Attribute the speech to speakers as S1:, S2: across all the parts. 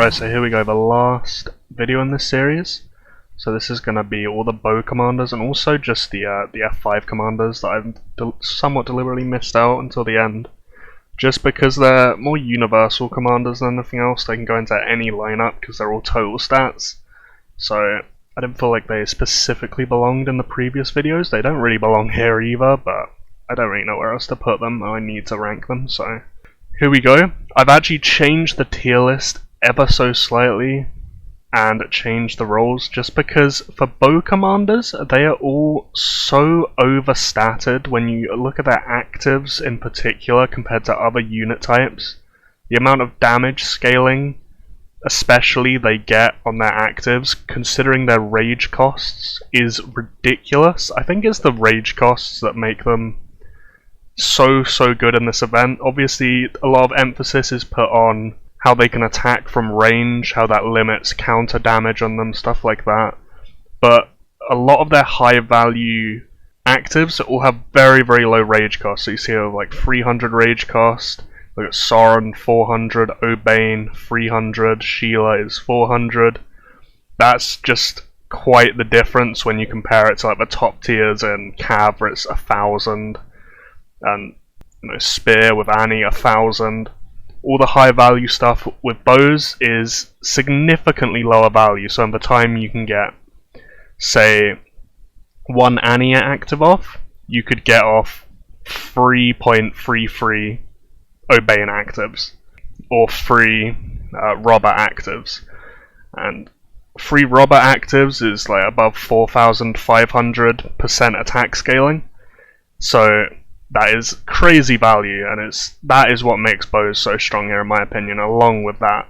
S1: Alright, so here we go, the last video in this series. So this is going to be all the bow commanders and also just the F5 commanders that I've somewhat deliberately missed out until the end. Just because they're more universal commanders than anything else, they can go into any lineup because they're all total stats. So I didn't feel like they specifically belonged in the previous videos. They don't really belong here either, but I don't really know where else to put them and I need to rank them, so here we go. I've actually changed the tier list ever so slightly and changed the roles just because for bow commanders they are all so overstated when you look at their actives in particular compared to other unit types. The amount of damage scaling especially they get on their actives considering their rage costs is ridiculous. I think it's the rage costs that make them so good in this event. Obviously a lot of emphasis is put on how they can attack from range, how that limits counter damage on them, stuff like that. But a lot of their high value actives all have very low rage costs. So you see like 300 rage cost, look at Sauron 400, Bane 300, Sheila is 400. That's just quite the difference when you compare it to like the top tiers in Cav where it's 1000, and Spear with Annie 1000. All the high value stuff with bows is significantly lower value, so in the time you can get, say, 1 Annie active off, you could get off 3.33 Bane actives, or 3 Robber actives. And 3 Robber actives is like above 4,500% attack scaling, so that is crazy value, and that is what makes bows so strong here in my opinion, along with that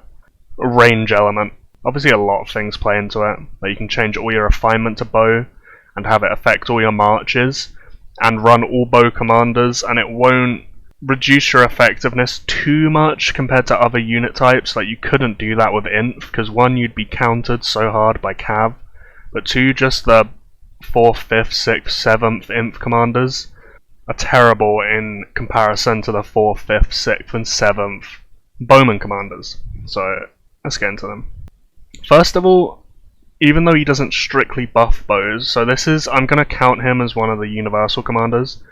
S1: range element. Obviously a lot of things play into it, like you can change all your refinement to bow and have it affect all your marches and run all bow commanders, and it won't reduce your effectiveness too much compared to other unit types. Like you couldn't do that with Inf, because 1, you'd be countered so hard by Cav, but 2, just the 4th, 5th, 6th, 7th Inf commanders are terrible in comparison to the 4th, 5th, 6th, and 7th Bowmen commanders. So let's get into them. First of all, even though he doesn't strictly buff bows, so I'm going to count him as one of the universal commanders,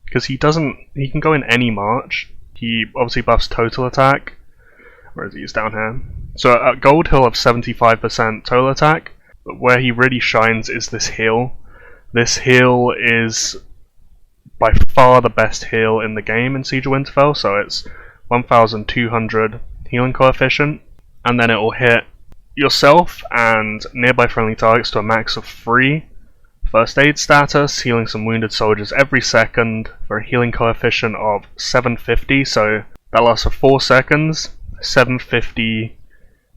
S1: because he can go in any march. He obviously buffs total attack. Where is he? He's down here. So at gold he'll have 75% total attack, but where he really shines is this heal. This heal is by far the best heal in the game in Siege of Winterfell, so it's 1200 healing coefficient, and then it will hit yourself and nearby friendly targets to a max of 3 first aid status, healing some wounded soldiers every second for a healing coefficient of 750, so that lasts for 4 seconds. 750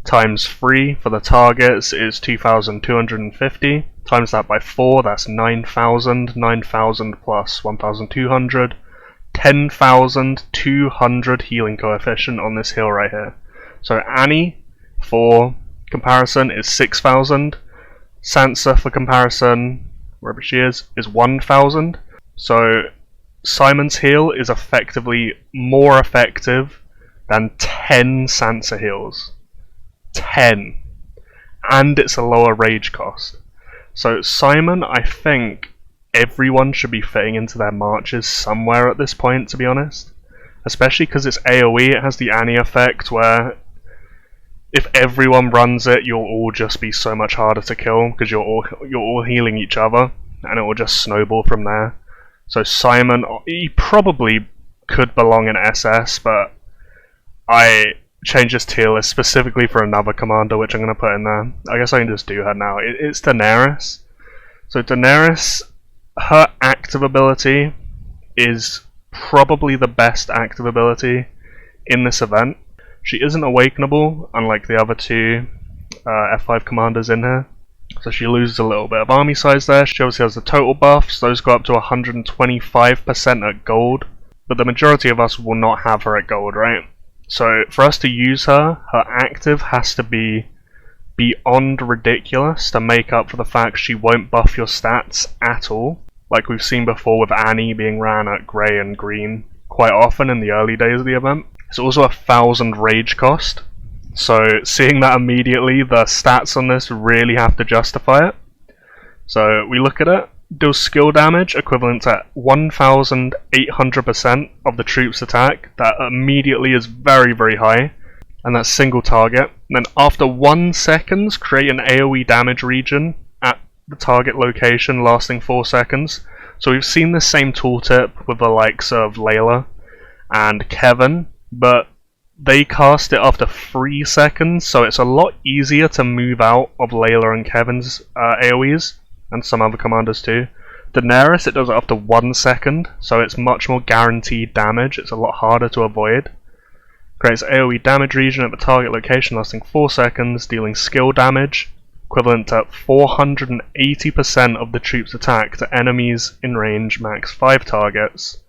S1: times 3 for the targets is 2250. Times that by 4, that's 9,000. 9,000 plus 1,200. 10,200 healing coefficient on this heal right here. So Annie, for comparison, is 6,000. Sansa, for comparison, wherever she is 1,000. So Simon's heal is effectively more effective than 10 Sansa heals. 10. And it's a lower rage cost. So Simon, I think everyone should be fitting into their marches somewhere at this point, to be honest. Especially because it's AoE, it has the Annie effect where if everyone runs it, you'll all just be so much harder to kill because you're all healing each other, and it will just snowball from there. So Simon, he probably could belong in SS, but I changed his tier list specifically for another commander, which I'm going to put in there. I guess I can just do her now. It's Daenerys. So Daenerys, her active ability is probably the best active ability in this event. She isn't awakenable, unlike the other 2 F5 commanders in here. So she loses a little bit of army size there. She obviously has the total buffs. Those go up to 125% at gold. But the majority of us will not have her at gold, right? So for us to use her, her active has to be beyond ridiculous to make up for the fact she won't buff your stats at all. Like we've seen before with Annie being ran at grey and green quite often in the early days of the event. It's also 1,000 rage cost. So seeing that immediately, the stats on this really have to justify it. So we look at it, deals skill damage equivalent to 1,800% of the troop's attack. That immediately is very, very high, and that's single target. And then after 1 second, create an AoE damage region at the target location lasting 4 seconds. So we've seen the same tooltip with the likes of Layla and Kevin, but they cast it after 3 seconds, so it's a lot easier to move out of Layla and Kevin's AoEs, and some other commanders too. Daenerys, it does it after 1 second, so it's much more guaranteed damage, it's a lot harder to avoid. Creates AoE damage region at the target location lasting 4 seconds, dealing skill damage, equivalent to 480% of the troop's attack to enemies in range max 5 targets,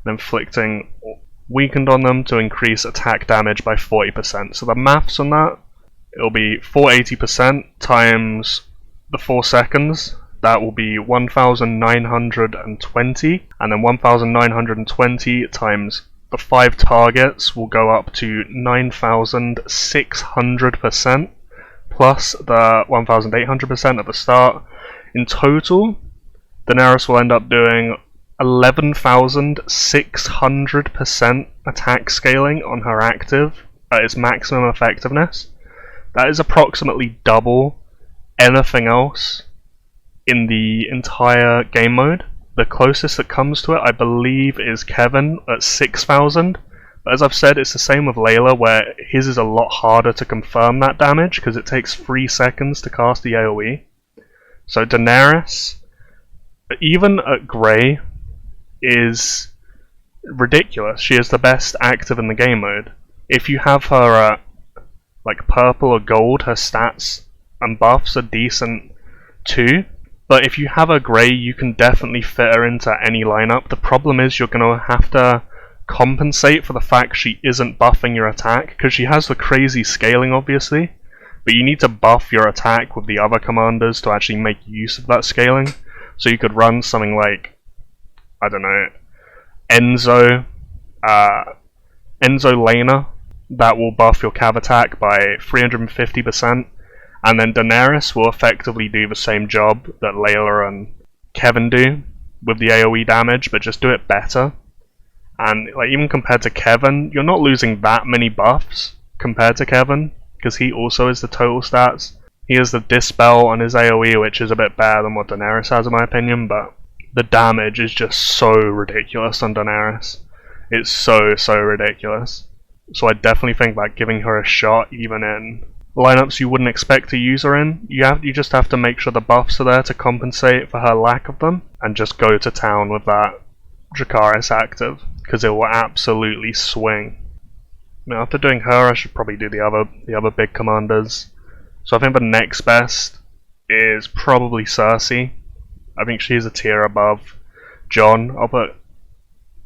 S1: and inflicting weakened on them to increase attack damage by 40%. So the maths on that, it'll be 480% times the 4 seconds, that will be 1,920, and then 1,920 times the 5 targets will go up to 9,600%, plus the 1,800% at the start. In total, Daenerys will end up doing 11,600% attack scaling on her active at its maximum effectiveness. That is approximately double anything else in the entire game mode. The closest that comes to it, I believe, is Kevin at 6,000. But as I've said, it's the same with Layla, where his is a lot harder to confirm that damage because it takes 3 seconds to cast the AoE. So Daenerys, even at Grey, is ridiculous. She is the best active in the game mode. If you have her at like purple or gold, her stats and buffs are decent too. But if you have her grey, you can definitely fit her into any lineup. The problem is you're going to have to compensate for the fact she isn't buffing your attack, because she has the crazy scaling obviously, but you need to buff your attack with the other commanders to actually make use of that scaling. So you could run something like, I don't know, Enzo Lena, that will buff your cav attack by 350%, and then Daenerys will effectively do the same job that Layla and Kevin do with the AoE damage, but just do it better. And like even compared to Kevin, you're not losing that many buffs compared to Kevin, because he also is the total stats. He has the Dispel on his AoE, which is a bit better than what Daenerys has in my opinion, but the damage is just so ridiculous on Daenerys. It's so ridiculous. So I definitely think that giving her a shot, even in lineups you wouldn't expect to use her in, you just have to make sure the buffs are there to compensate for her lack of them, and just go to town with that Dracarys active, because it will absolutely swing. Now after doing her, I should probably do the other big commanders. So I think the next best is probably Cersei. I think she's a tier above Jon. I'll put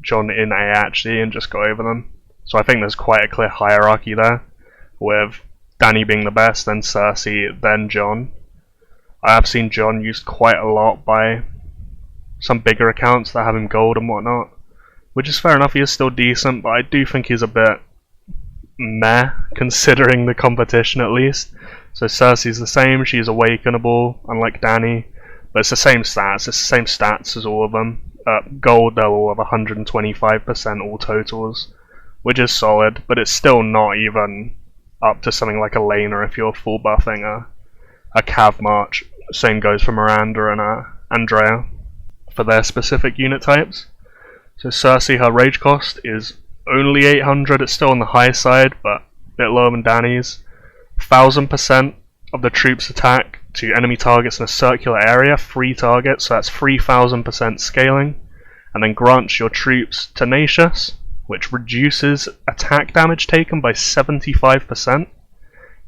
S1: Jon in A actually and just go over them. So I think there's quite a clear hierarchy there, with Dany being the best, then Cersei, then Jon. I have seen Jon used quite a lot by some bigger accounts that have him gold and whatnot, which is fair enough, he is still decent, but I do think he's a bit meh, considering the competition at least. So Cersei's the same, she's awakenable, unlike Dany, but it's the same stats, as all of them. Gold, they'll all have 125% all totals, which is solid, but it's still not even up to something like a Laner if you're full buffing a Cav March. Same goes for Miranda and Andrea for their specific unit types. So Cersei, her rage cost is only 800, it's still on the high side, but a bit lower than Dany's. 1000% of the troops attack to enemy targets in a circular area, 3 targets, so that's 3000% scaling. And then grants your troops Tenacious, which reduces attack damage taken by 75%.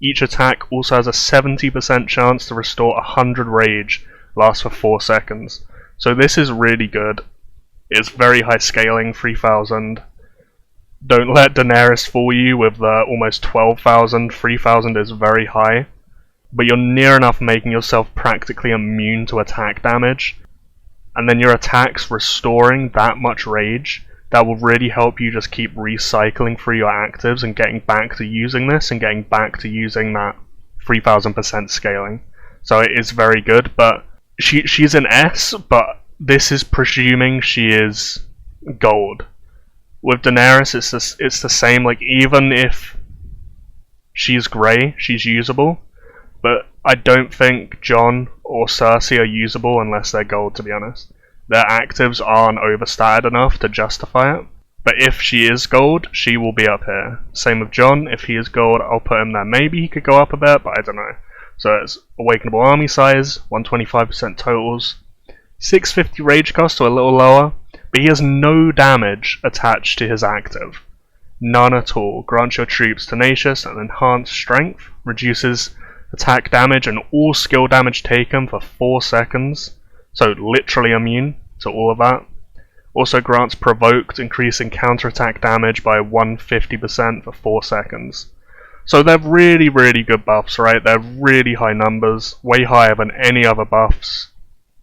S1: Each attack also has a 70% chance to restore 100 rage, lasts for 4 seconds. So this is really good. It's very high scaling, 3000. Don't let Daenerys fool you with the almost 12,000. 3000 is very high, but you're near enough making yourself practically immune to attack damage. And then your attacks restoring that much rage, that will really help you just keep recycling through your actives and getting back to using this and getting back to using that 3000% scaling. So it is very good, but she's an S, but this is presuming she is gold. With Daenerys, it's the same. Like, even if she's grey, she's usable, but I don't think Jon or Cersei are usable unless they're gold, to be honest. Their actives aren't overstated enough to justify it. But if she is gold, she will be up here. Same with Jon. If he is gold, I'll put him there. Maybe he could go up a bit, but I don't know. So it's Awakenable Army Size, 125% totals, 650 Rage Cost, so a little lower, but he has no damage attached to his active. None at all. Grants your troops Tenacious and Enhanced Strength, reduces attack damage and all skill damage taken for 4 seconds, so literally immune to all of that. Also grants Provoked, increasing counterattack damage by 150% for 4 seconds. So they're really, really good buffs, right? They're really high numbers, way higher than any other buffs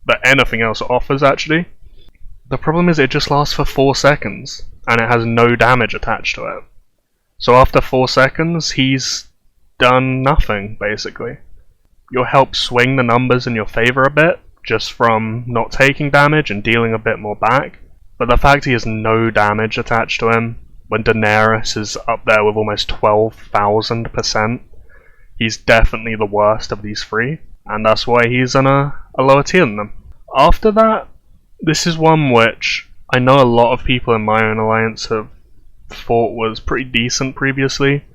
S1: that anything else offers, actually. The problem is it just lasts for 4 seconds, and it has no damage attached to it. So after 4 seconds, he's done nothing, basically. You'll help swing the numbers in your favor a bit, just from not taking damage and dealing a bit more back. But the fact he has no damage attached to him, when Daenerys is up there with almost 12,000%, he's definitely the worst of these three, and that's why he's on a lower tier than them. After that, this is one which I know a lot of people in my own alliance have thought was pretty decent previously,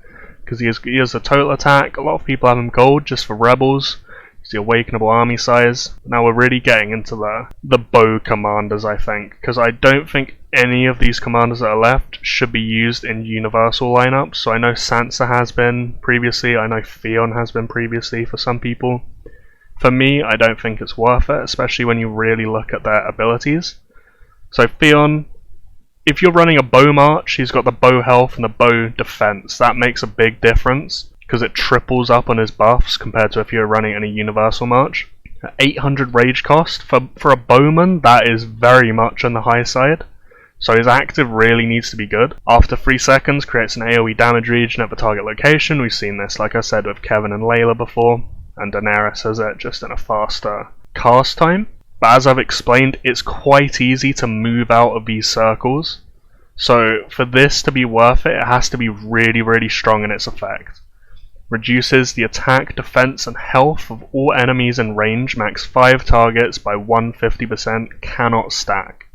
S1: because he has a total attack. A lot of people have him gold just for rebels. He's the Awakenable Army Size. Now we're really getting into the bow commanders, I think, because I don't think any of these commanders that are left should be used in universal lineups. So I know Sansa has been previously, I know Theon has been previously for some people. For me, I don't think it's worth it, especially when you really look at their abilities. So Theon, if you're running a bow march, he's got the bow health and the bow defense. That makes a big difference, because it triples up on his buffs compared to if you're running any universal march. 800 rage cost, for a bowman, that is very much on the high side. So his active really needs to be good. After 3 seconds, creates an AoE damage region at the target location. We've seen this, like I said, with Kevin and Layla before, and Daenerys has it just in a faster cast time. But as I've explained, it's quite easy to move out of these circles. So for this to be worth it, it has to be really, really strong in its effect. Reduces the attack, defense, and health of all enemies in range, max 5 targets by 150%, cannot stack.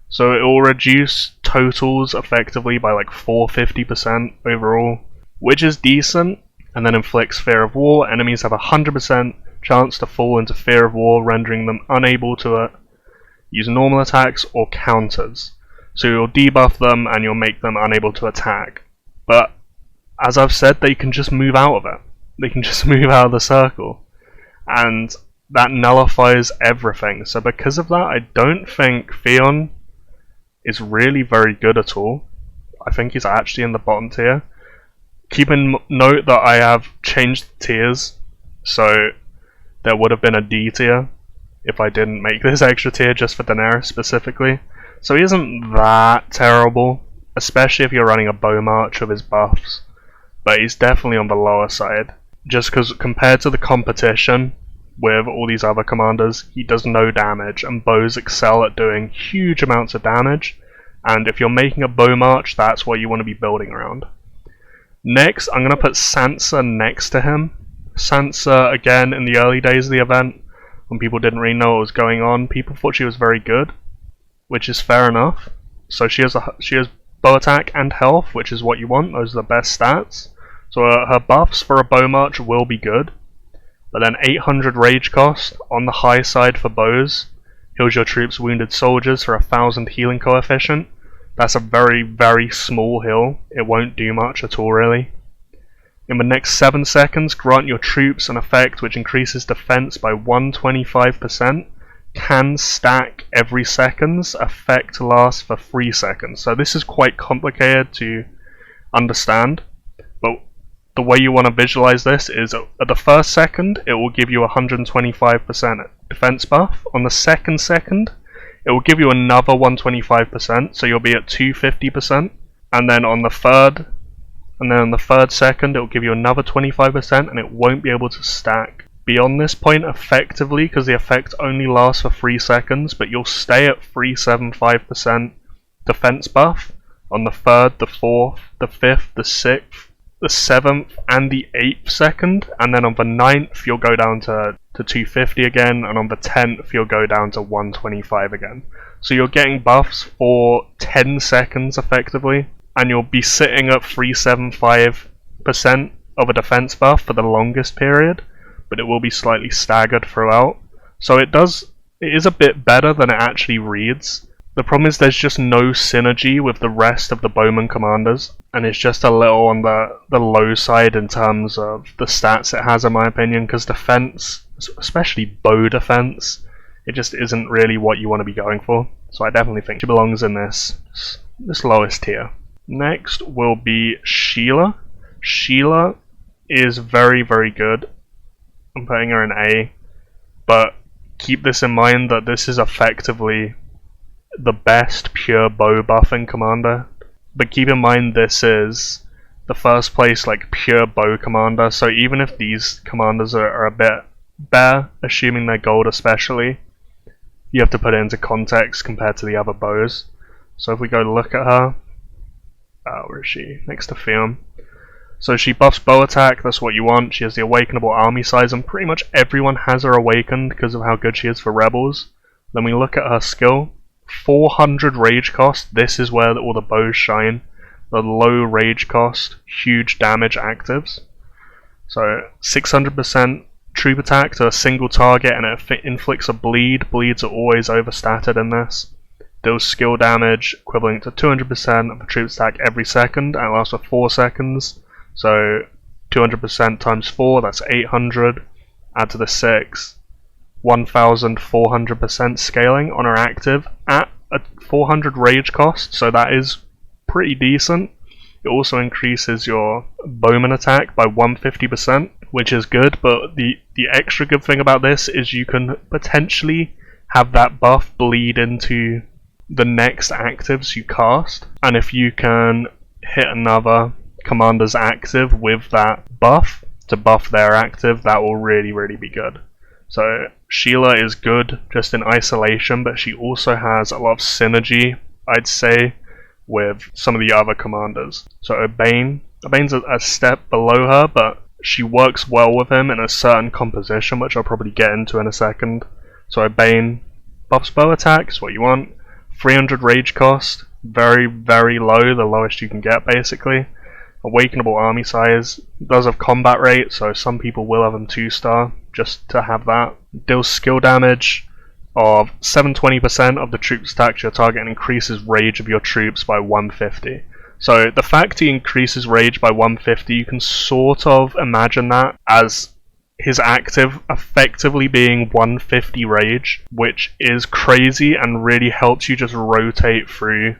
S1: So it will reduce totals effectively by like 450% overall, which is decent, and then inflicts Fear of War. Enemies have a 100% chance to fall into Fear of War, rendering them unable to use normal attacks or counters. So you'll debuff them and you'll make them unable to attack. But as I've said, they can just move out of it. They can just move out of the circle. And that nullifies everything. So because of that, I don't think Theon is really very good at all. I think he's actually in the bottom tier. Keep in note that I have changed tiers, so there would have been a D tier if I didn't make this extra tier just for Daenerys specifically. So he isn't that terrible, especially if you're running a bow march with his buffs, but he's definitely on the lower side, just because compared to the competition with all these other commanders, he does no damage, and bows excel at doing huge amounts of damage, and if you're making a bow march, that's what you want to be building around. Next, I'm going to put Sansa next to him. Sansa, again, in the early days of the event, when people didn't really know what was going on, people thought she was very good, which is fair enough. So she has bow attack and health, which is what you want. Those are the best stats. So her buffs for a bow march will be good. But then 800 rage cost on the high side for bows. Heals your troops' wounded soldiers for 1000 healing coefficient. That's a very, very small heal. It won't do much at all, really. In the next 7 seconds, grant your troops an effect which increases defense by 125%. Can stack every seconds. Effect lasts for 3 seconds. So this is quite complicated to understand, but the way you want to visualize this is at the first second it will give you 125% defense buff. On the second, it will give you another 125%, so you'll be at 250%, and then on the third second it will give you another 25%, and it won't be able to stack beyond this point effectively because the effect only lasts for 3 seconds, but you'll stay at 375% defense buff on the 3rd, the 4th, the 5th, the 6th, the 7th, and the 8th second, and then on the 9th you'll go down to 250 again, and on the 10th you'll go down to 125 again. So you're getting buffs for 10 seconds effectively, and you'll be sitting at 375% of a defense buff for the longest period, but it will be slightly staggered throughout. So it is a bit better than it actually reads. The problem is there's just no synergy with the rest of the Bowmen commanders, and it's just a little on the low side in terms of the stats it has, in my opinion, because defense, especially bow defense, it just isn't really what you want to be going for. So I definitely think she belongs in this lowest tier. Next will be Sheila. Sheila is very, very good. I'm putting her in A, but keep this in mind that this is effectively the best pure bow buffing commander. But keep in mind this is the first place pure bow commander, so even if these commanders are a bit bare, assuming they're gold especially, you have to put it into context compared to the other bows. So if we go look at her, where is she? Next to Theon. So she buffs bow attack, that's what you want. She has the awakenable army size, and pretty much everyone has her awakened because of how good she is for rebels. Then we look at her skill. 400 rage cost, this is where all the bows shine. The low rage cost, huge damage actives. So 600% troop attack to a single target, and it inflicts a bleed. Bleeds are always overstatted in this. Deals skill damage equivalent to 200% of a troop attack every second, and it lasts for 4 seconds. So 200% times 4, that's 800. Add to the 6, 1400% scaling on her active at a 400 rage cost, so that is pretty decent. It also increases your Bowman attack by 150%, which is good, but the extra good thing about this is you can potentially have that buff bleed into the next actives you cast, and if you can hit another commander's active with that buff to buff their active, that will really, really be good. So Sheila is good just in isolation, but she also has a lot of synergy, I'd say, with some of the other commanders. So Bane's a step below her, but she works well with him in a certain composition, which I'll probably get into in a second. So Bane buffs bow attack, is what you want. 300 rage cost, very, very low, the lowest you can get basically. Awakenable army size, does have combat rate, so some people will have them 2-star, just to have that. Deals skill damage of 720% of the troops attacked to your target, and increases rage of your troops by 150. So the fact he increases rage by 150, you can sort of imagine that as his active effectively being 150 rage, which is crazy and really helps you just rotate through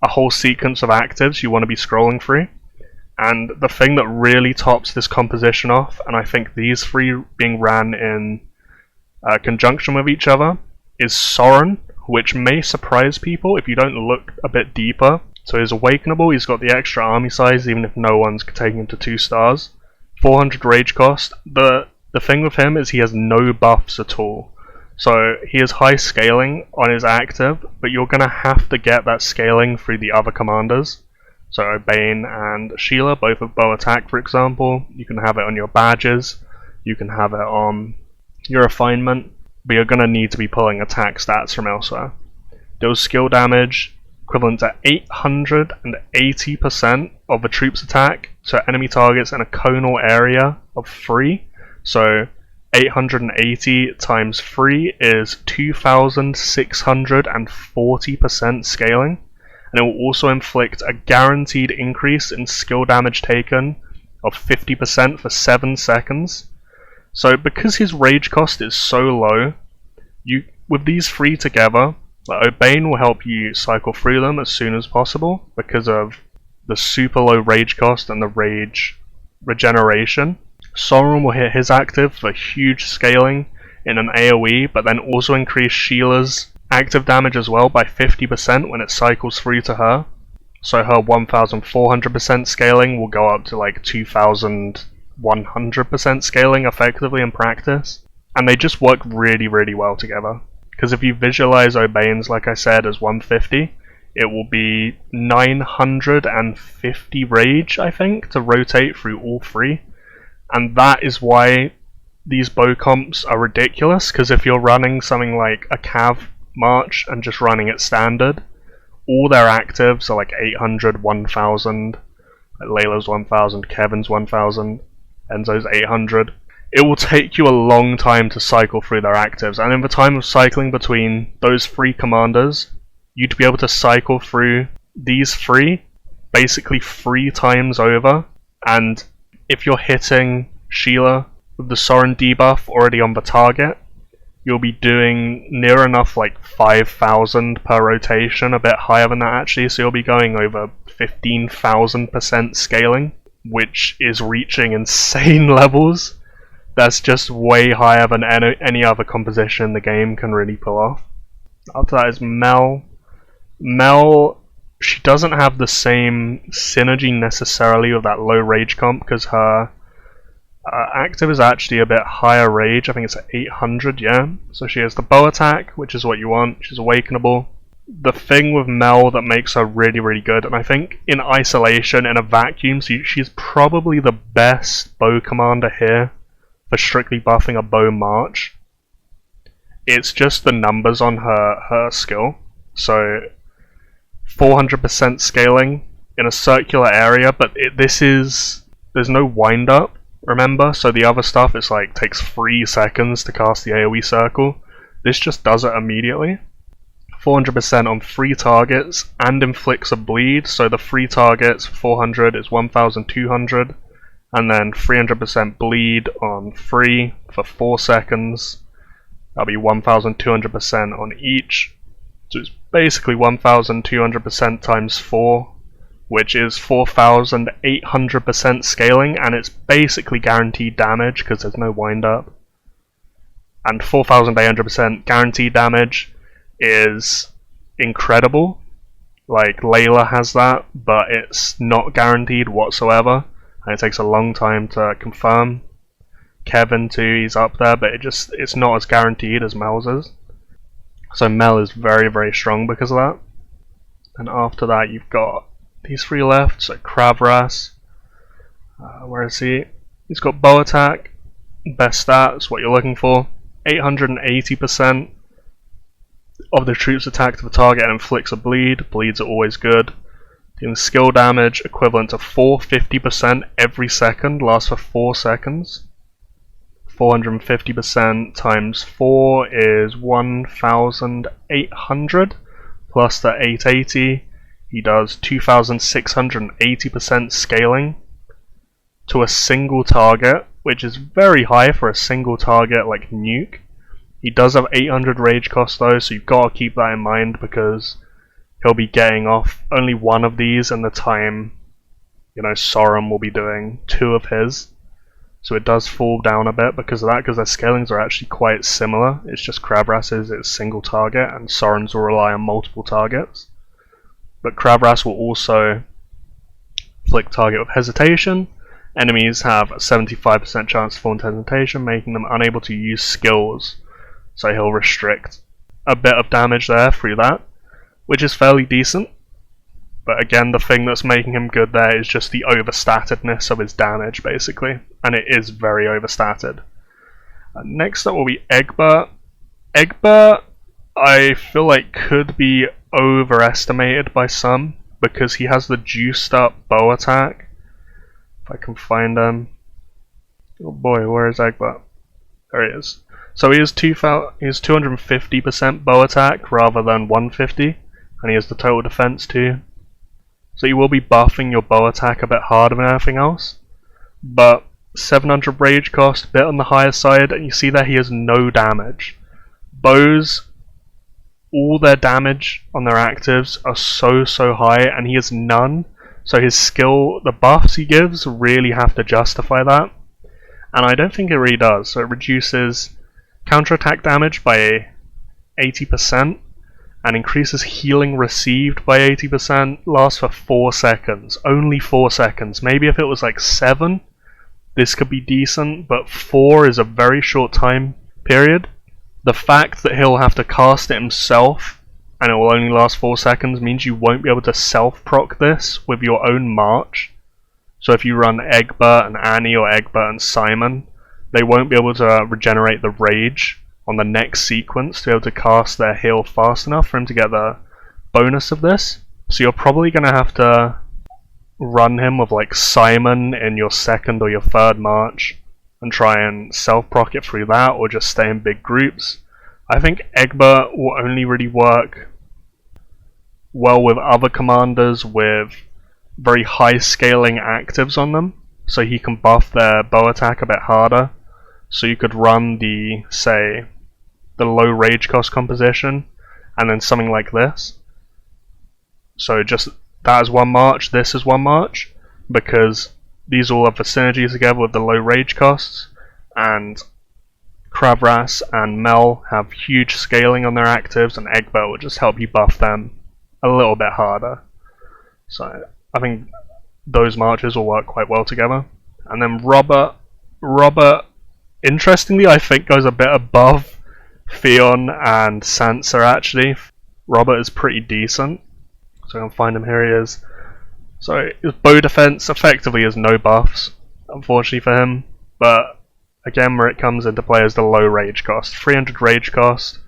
S1: a whole sequence of actives you want to be scrolling through. And the thing that really tops this composition off, and I think these three being ran in conjunction with each other, is Soren, which may surprise people if you don't look a bit deeper. So he's awakenable, he's got the extra army size even if no one's taking him to 2 stars. 400 rage cost. The thing with him is he has no buffs at all. So he has high scaling on his active, but you're going to have to get that scaling through the other commanders. So Bane and Sheila, both with bow attack for example, you can have it on your badges, you can have it on your refinement, but you're going to need to be pulling attack stats from elsewhere. Deals skill damage equivalent to 880% of the troop's attack to enemy targets in a conal area of 3. So 880 times 3 is 2640% scaling. And it will also inflict a guaranteed increase in skill damage taken of 50% for 7 seconds. So because his rage cost is so low, with these three together, Bane will help you cycle through them as soon as possible because of the super low rage cost and the rage regeneration. Soren will hit his active for huge scaling in an AoE, but then also increase Sheila's active damage as well by 50% when it cycles through to her. So her 1400% scaling will go up to like 2100% scaling effectively in practice. And they just work really, really well together. Because if you visualize Bane's, like I said, as 150, it will be 950 rage, I think, to rotate through all three. And that is why these bow comps are ridiculous, because if you're running something like a Cav March and just running it standard, all their actives are like 800, 1000, like Layla's 1000, Kevin's 1000, Enzo's 800. It will take you a long time to cycle through their actives, and in the time of cycling between those three commanders, you'd be able to cycle through these three basically 3 times over. And if you're hitting Sheila with the Sorin debuff already on the target, you'll be doing near enough like 5,000 per rotation, a bit higher than that actually, so you'll be going over 15,000% scaling, which is reaching insane levels. That's just way higher than any other composition the game can really pull off. After that is Mel. Mel, she doesn't have the same synergy necessarily with that low rage comp, because her active is actually a bit higher rage. I think it's at 800, yeah. So she has the bow attack, which is what you want. She's awakenable. The thing with Mel that makes her really, really good, and I think in isolation, in a vacuum, she's probably the best bow commander here for strictly buffing a bow march. It's just the numbers on her skill. So 400% scaling in a circular area, but there's no wind up, remember? So the other stuff, it's like takes 3 seconds to cast the AoE circle. This just does it immediately. 400% on 3 targets and inflicts a bleed, so the 3 targets 400 is 1200, and then 300% bleed on 3 for 4 seconds. That'll be 1200% on each. So it's basically 1200% times 4, which is 4800% scaling, and it's basically guaranteed damage because there's no wind up. And 4800% guaranteed damage is incredible. Like Layla has that, but it's not guaranteed whatsoever, and it takes a long time to confirm. Kevin too, he's up there, but it's not as guaranteed as Mel's is. So Mel is very, very strong because of that. And after that you've got these 3 left, so Kravras, where is he? He's got bow attack, best stats, what you're looking for. 880% of the troops attack to the target and inflicts a bleed. Bleeds are always good. Dealing skill damage equivalent to 450% every second, lasts for 4 seconds. 450% times 4 is 1,800 plus the 880. He does 2,680% scaling to a single target, which is very high for a single target like Nuke. He does have 800 rage cost though, so you've got to keep that in mind, because he'll be getting off only 1 of these in the time, Sorin will be doing 2 of his. So it does fall down a bit because of that, because their scalings are actually quite similar. It's just Kravras's is single target, and Sorin's will rely on multiple targets. But Kravras will also flick target with hesitation. Enemies have a 75% chance to fall into hesitation, making them unable to use skills. So he'll restrict a bit of damage there through that, which is fairly decent. But again, the thing that's making him good there is just the overstatedness of his damage, basically. And it is very overstated. Next up will be Egbert. Egbert, I feel like could be overestimated by some, because he has the juiced up bow attack. If I can find him. Oh boy, where is Egbert? There he is. So he has 250% bow attack rather than 150, and he has the total defense too. So you will be buffing your bow attack a bit harder than anything else. But 700 rage cost, a bit on the higher side, and you see that he has no damage. Bows, all their damage on their actives are so high, and he has none. So his skill, the buffs he gives, really have to justify that. And I don't think it really does. So it reduces counterattack damage by 80%, and increases healing received by 80%, lasts for 4 seconds. Only 4 seconds. Maybe if it was like 7, this could be decent, but 4 is a very short time period. The fact that he'll have to cast it himself and it will only last 4 seconds means you won't be able to self-proc this with your own march. So if you run Egbert and Annie or Egbert and Simon, they won't be able to regenerate the rage on the next sequence to be able to cast their heal fast enough for him to get the bonus of this. So you're probably going to have to run him with like Simon in your second or your third march and try and self-proc it through that, or just stay in big groups. I think Egbert will only really work well with other commanders with very high scaling actives on them, so he can buff their bow attack a bit harder. So you could run the, say, the low rage cost composition, and then something like this. So just that is one march, this is one march, because these all have the synergy together with the low rage costs, and Kravras and Mel have huge scaling on their actives, and Egbert will just help you buff them a little bit harder. So I think those marches will work quite well together. And then Robert, interestingly, I think goes a bit above Theon and Sansa actually. Robert is pretty decent. So I'm gonna find him, here he is. So his bow defense effectively is no buffs, unfortunately for him. But again, where it comes into play is the low rage cost. 300 rage cost,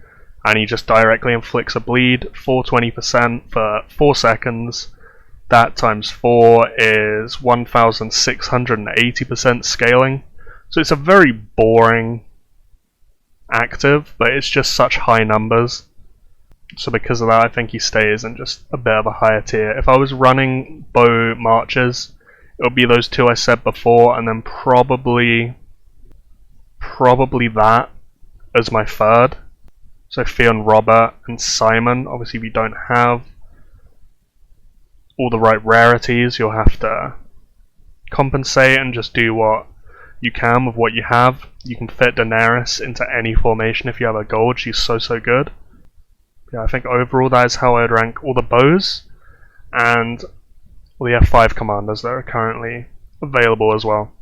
S1: and he just directly inflicts a bleed, 420% for 4 seconds. That times 4 is 1680% scaling. So it's a very boring active, but it's just such high numbers. So because of that, I think he stays in just a bit of a higher tier. If I was running bow marches, it would be those two I said before, and then probably that as my third. So Theon, Robert, and Simon. Obviously, if you don't have all the right rarities, you'll have to compensate and just do what you can with what you have. You can fit Daenerys into any formation if you have a gold. She's so good. Yeah, I think overall that is how I'd rank all the bows and all the F5 commanders that are currently available as well.